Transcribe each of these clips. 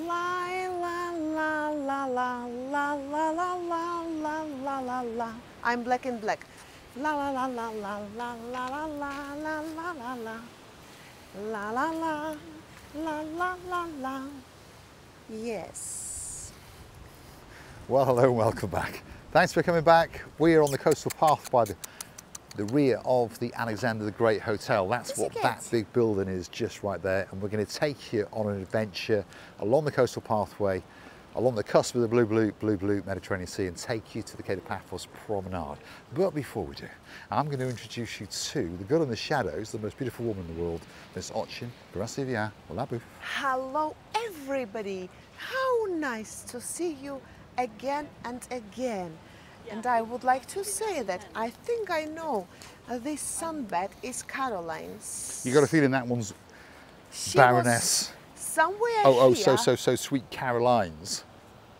La la la la la la la la la la la la la. I'm black and black. La la la la la la la la la la la la la. La la la la la la la. Yes. Well, hello and welcome back. Thanks for coming back. We are on the coastal path by the rear of the Alexander the Great Hotel. That's what that big building is just right there. And we're going to take you on an adventure along the coastal pathway, along the cusp of the blue Mediterranean Sea, and take you to the Paphos Promenade. But before we do, I'm going to introduce you to the girl in the shadows, the most beautiful woman in the world, Miss Ochin. Gracias, Labu. Hello, everybody. How nice to see you again and again. And I would like to say that I think I know this sunbed is Caroline's. You got a feeling that one's Baroness? Somewhere oh, here. so sweet Caroline's.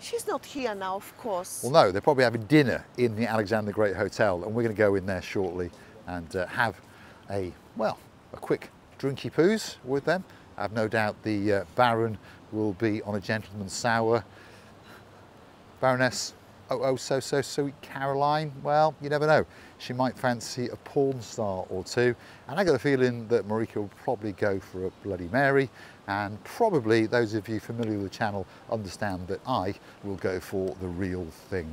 She's not here now, of course. Well, no, they're probably having dinner in the Alexander the Great Hotel, and we're going to go in there shortly and have a quick drinky poos with them. I have no doubt the Baron will be on a gentleman's sour. Baroness, so sweet Caroline, well, you never know. She might fancy a porn star or two. And I got a feeling that Marika will probably go for a Bloody Mary. And probably those of you familiar with the channel understand that I will go for the real thing.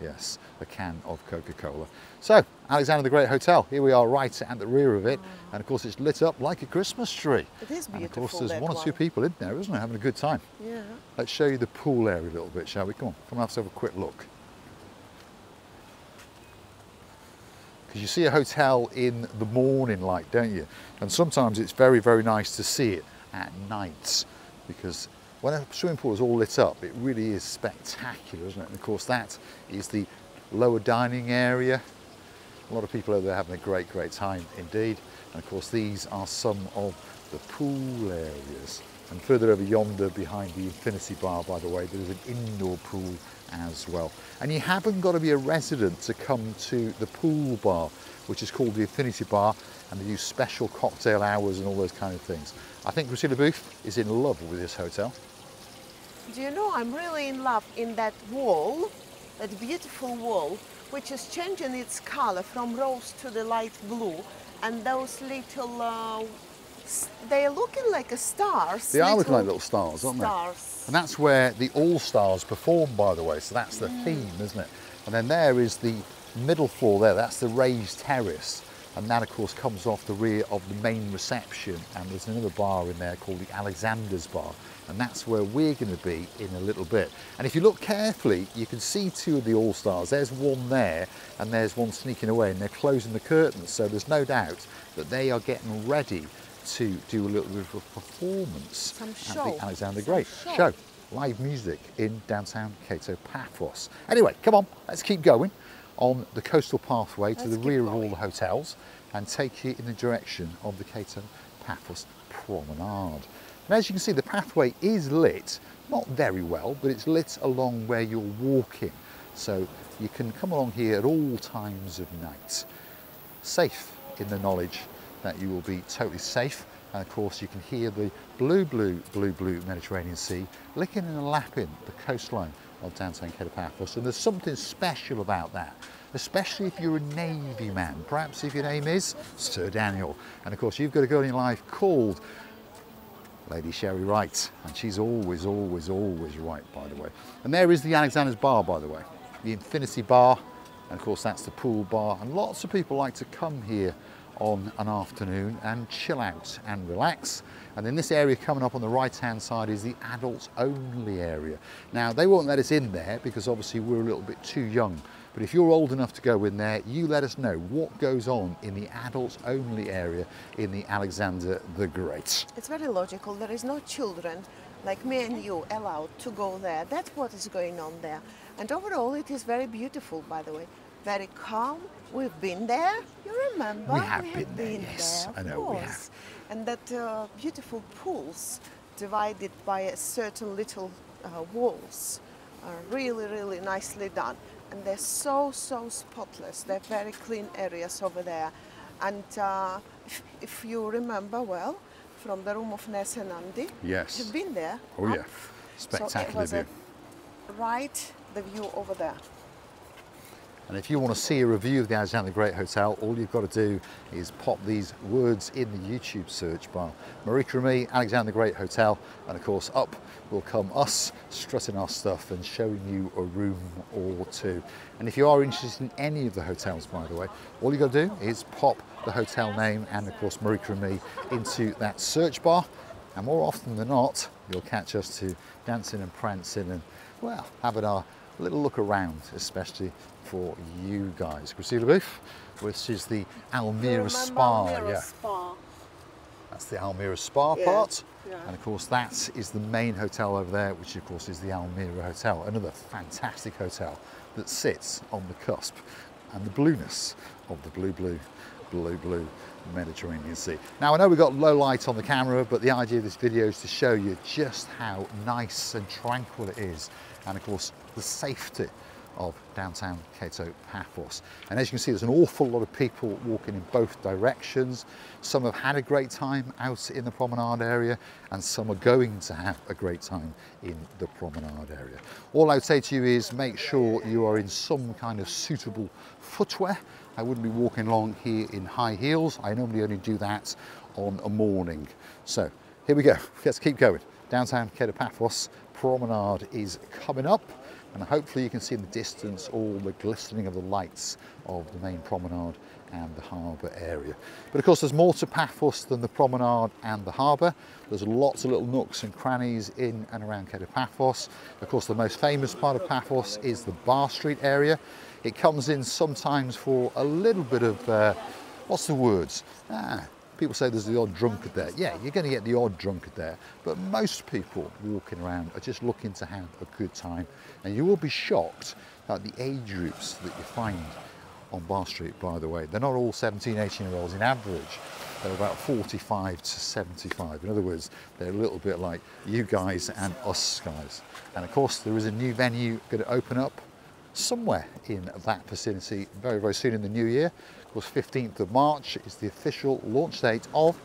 Yes, a can of Coca-Cola. So, Alexander the Great Hotel, here we are right at the rear of it. And of course it's lit up like a Christmas tree. It is beautiful. And of course there's one or two people in there, isn't there, having a good time. Yeah. Let's show you the pool area a little bit, shall we? Come on, come on, let's have a quick look. Because you see a hotel in the morning light, don't you? And sometimes it's very, very nice to see it at night, because when a swimming pool is all lit up, it really is spectacular, isn't it? And of course that is the lower dining area. A lot of people over there having a great time indeed. And of course these are some of the pool areas. And further over yonder behind the Infinity Bar, by the way, there is an indoor pool as well. And you haven't got to be a resident to come to the pool bar, which is called the Infinity Bar, and they use special cocktail hours and all those kind of things. I think Priscilla Booth is in love with this hotel. Do you know, I'm really in love in that wall, that beautiful wall, which is changing its color from rose to the light blue, and those little they're looking like a stars. They are looking like little stars, aren't they? Stars. And that's where the All-Stars perform, by the way, so that's the theme, isn't it? And then there is the middle floor there, that's the raised terrace. And that, of course, comes off the rear of the main reception. And there's another bar in there called the Alexander's Bar. And that's where we're going to be in a little bit. And if you look carefully, you can see two of the All-Stars. There's one there, and there's one sneaking away, and they're closing the curtains. So there's no doubt that they are getting ready to do a little bit of a performance at the Alexander the Great show. Live music in downtown Paphos. Anyway, come on, let's keep going on the coastal pathway to the rear of all the hotels and take you in the direction of the Paphos Promenade. And as you can see, the pathway is lit, not very well, but it's lit along where you're walking. So you can come along here at all times of night. Safe in the knowledge that you will be totally safe. And of course you can hear the blue Mediterranean Sea licking and lapping the coastline of downtown Paphos. And there's something special about that, especially if you're a Navy man, perhaps if your name is Sir Daniel. And of course you've got a girl in your life called Lady Sherry Wright, and she's always right, by the way. And there is the Alexander's Bar, by the way, the Infinity Bar, and of course that's the pool bar. And lots of people like to come here on an afternoon and chill out and relax. And then this area coming up on the right hand side is the adults only area. Now they won't let us in there because obviously we're a little bit too young, but if you're old enough to go in there, you let us know what goes on in the adults only area in the Alexander the Great. It's very logical. There is no children like me and you allowed to go there. That's what is going on there. And overall it is very beautiful, by the way. Very calm. We've been there, you remember? We have been there, yes, I know we have. And that beautiful pools divided by a certain little walls are really nicely done. And they're so spotless. They're very clean areas over there. And if you remember well, from the room of Ness and Andy, yes, you've been there. Oh yeah. Spectacular so it view. was right, the view over there. And if you want to see a review of the Alexander the Great Hotel, all you've got to do is pop these words in the YouTube search bar. Marika and me, Alexander the Great Hotel, and of course up will come us strutting our stuff and showing you a room or two. And if you are interested in any of the hotels, by the way, all you've got to do is pop the hotel name and of course Marika and me into that search bar. And more often than not, you'll catch us to dancing and prancing and, well, having our little look around, especially for you guys. Christina Booth, which is the Almira Spa. Almira Spa. That's the Almira Spa Yeah, part. yeah. And of course that is the main hotel over there, which of course is the Almira Hotel, another fantastic hotel that sits on the cusp and the blueness of the blue Mediterranean Sea. Now I know we've got low light on the camera, but the idea of this video is to show you just how nice and tranquil it is, and of course the safety of downtown Cato Paphos. And as you can see, there's an awful lot of people walking in both directions. Some have had a great time out in the promenade area, and some are going to have a great time in the promenade area. All I would say to you is make sure you are in some kind of suitable footwear. I wouldn't be walking along here in high heels. I normally only do that on a morning. So here we go, let's keep going. Downtown Cato Paphos promenade is coming up, and hopefully you can see in the distance all the glistening of the lights of the main promenade and the harbour area. But of course there's more to Paphos than the promenade and the harbour. There's lots of little nooks and crannies in and around Cato Paphos. Of course the most famous part of Paphos is the Bar Street area. It comes in sometimes for a little bit of, what's the words? People say there's the odd drunkard there. Yeah, you're going to get the odd drunkard there, but most people walking around are just looking to have a good time. And you will be shocked at the age groups that you find on Bar Street, by the way. They're not all 17, 18-year-olds in average. They're about 45 to 75. In other words, they're a little bit like you guys and us guys. And of course, there is a new venue going to open up somewhere in that vicinity very, very soon in the new year. Of course, 15th of March is the official launch date of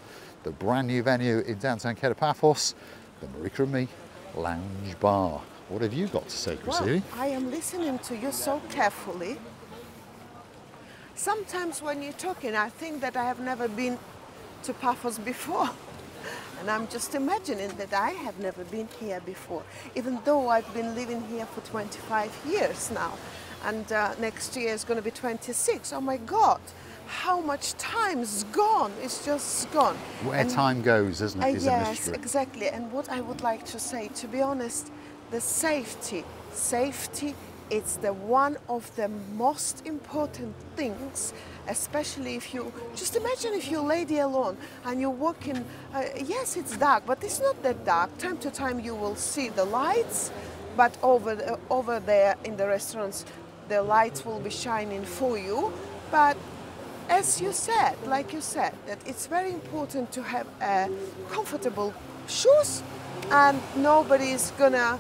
the brand new venue in downtown Cato Paphos, the Marika and Me Lounge Bar. What have you got to say, Chrissy? Well, I am listening to you so carefully. Sometimes when you're talking, I think that I have never been to Paphos before. And I'm just imagining that I have never been here before, even though I've been living here for 25 years now. And next year is going to be 26. Oh my God, how much time's gone? It's just gone. Where time goes, isn't it, is a yes, mystery. exactly. And what I would like to say, to be honest, the safety, it's the one of the most important things, especially if you, just imagine if you're a lady alone and you're walking, yes, it's dark, but it's not that dark. Time to time you will see the lights, but over there in the restaurants, the lights will be shining for you. But as you said, like you said, that it's very important to have comfortable shoes, and nobody's gonna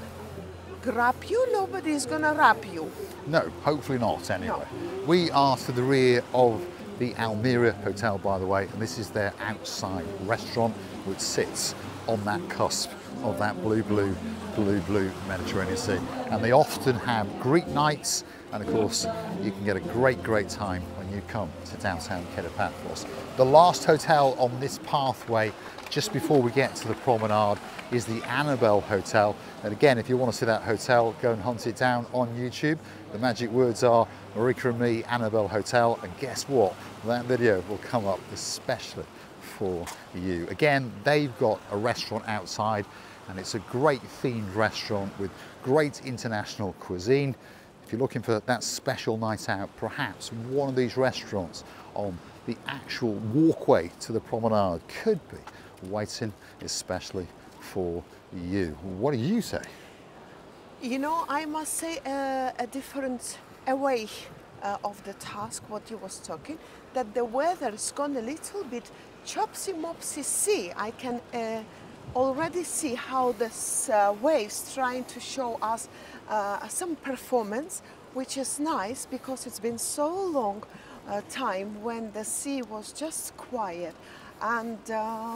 grab you, nobody's gonna wrap you. No, hopefully not anyway. No. We are to the rear of the Almira Hotel, by the way, and this is their outside restaurant, which sits on that cusp of that blue Mediterranean Sea. And they often have Greek nights, and of course you can get a great time when you come to downtown Cato Paphos. The last hotel on this pathway just before we get to the promenade is the Annabelle Hotel. And again, if you want to see that hotel, go and hunt it down on YouTube. The magic words are Marika and Me Annabelle Hotel, and guess what? That video will come up especially for you. Again, they've got a restaurant outside, and it's a great themed restaurant with great international cuisine. If you're looking for that special night out, perhaps one of these restaurants on the actual walkway to the promenade could be waiting especially for you. What do you say? You know, I must say a different way of the task, what you was talking, that the weather has gone a little bit chopsy-mopsy sea. I can already see how this waves trying to show us some performance, which is nice because it's been so long time when the sea was just quiet. And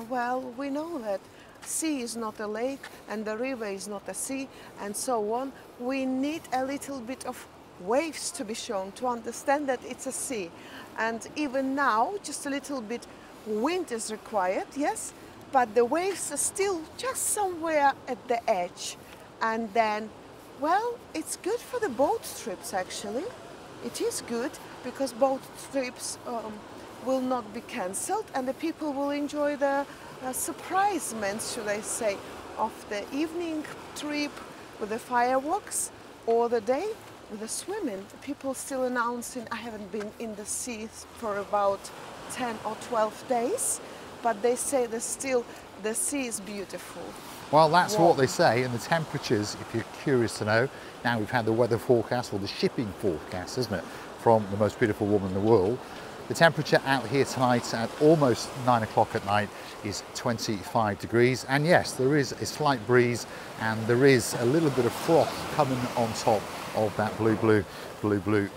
well, we know that sea is not a lake and the river is not a sea and so on. We need a little bit of waves to be shown to understand that it's a sea. And even now, just a little bit wind is required, yes, but the waves are still just somewhere at the edge. And then, well, it's good for the boat trips actually. It is good because boat trips will not be cancelled and the people will enjoy the surprisement, should I say, of the evening trip with the fireworks or the day with the swimming. People still announcing, I haven't been in the sea for about 10 or 12 days, but they say that still the sea is beautiful. Well, that's Warm. what they say, and the temperatures, if you're curious to know, now we've had the weather forecast, or the shipping forecast, isn't it, from the most beautiful woman in the world. The temperature out here tonight at almost 9 o'clock at night is 25 degrees. And yes, there is a slight breeze and there is a little bit of froth coming on top of that blue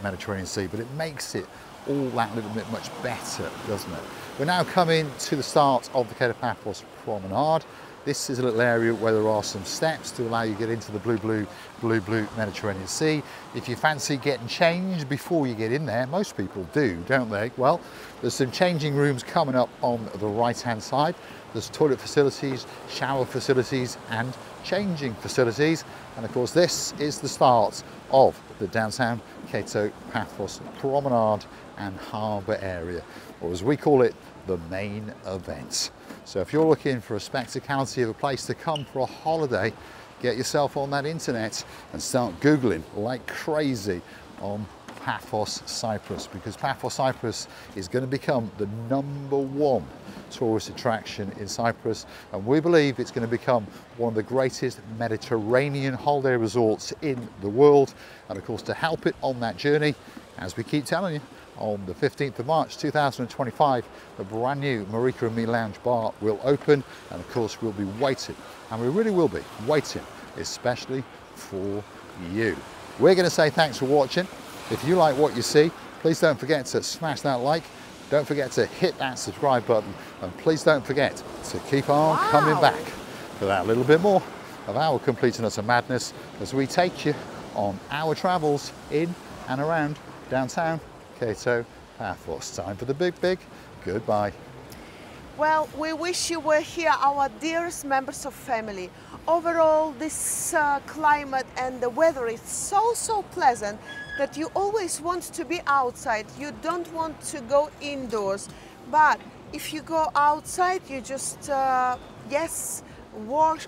Mediterranean Sea, but it makes it all that little bit much better, doesn't it? We're now coming to the start of the Paphos Promenade. This is a little area where there are some steps to allow you to get into the blue Mediterranean Sea. If you fancy getting changed before you get in there, most people do, don't they? Well, there's some changing rooms coming up on the right-hand side. There's toilet facilities, shower facilities, and changing facilities. And of course, this is the start of the downtown Paphos Promenade and Harbour area, or as we call it, the main event. So if you're looking for a spectacality of a place to come for a holiday, get yourself on that internet and start Googling like crazy on Paphos, Cyprus, because Paphos, Cyprus is going to become the #1 tourist attraction in Cyprus, and we believe it's going to become one of the greatest Mediterranean holiday resorts in the world. And of course, to help it on that journey, as we keep telling you, on the 15th of March 2025, the brand new Marika and Me Lounge Bar will open, and of course we'll be waiting, and we really will be waiting, especially for you. We're going to say thanks for watching. If you like what you see, please don't forget to smash that like, don't forget to hit that subscribe button, and please don't forget to keep on coming back for that little bit more of our complete and utter madness as we take you on our travels in and around downtown Paphos. Time for the big goodbye. Well, we wish you were here, our dearest members of family. Overall, this climate and the weather is so pleasant that you always want to be outside. You don't want to go indoors. But if you go outside, you just, yes, walk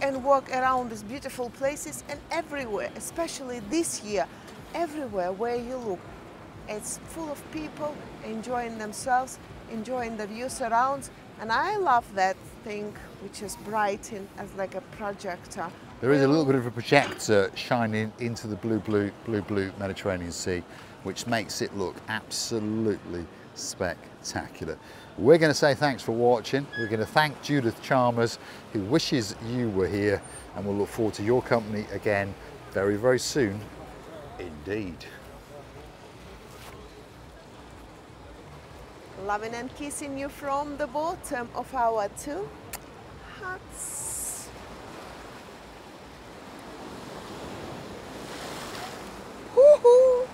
around these beautiful places, and everywhere, especially this year, everywhere where you look, it's full of people enjoying themselves, enjoying the views around, and I love that thing which is bright as like a projector. There is a little bit of a projector shining into the blue Mediterranean Sea, which makes it look absolutely spectacular. We're going to say thanks for watching. We're going to thank Judith Chalmers, who wishes you were here, and we'll look forward to your company again very soon indeed. Loving and kissing you from the bottom of our 2 hearts. Woohoo!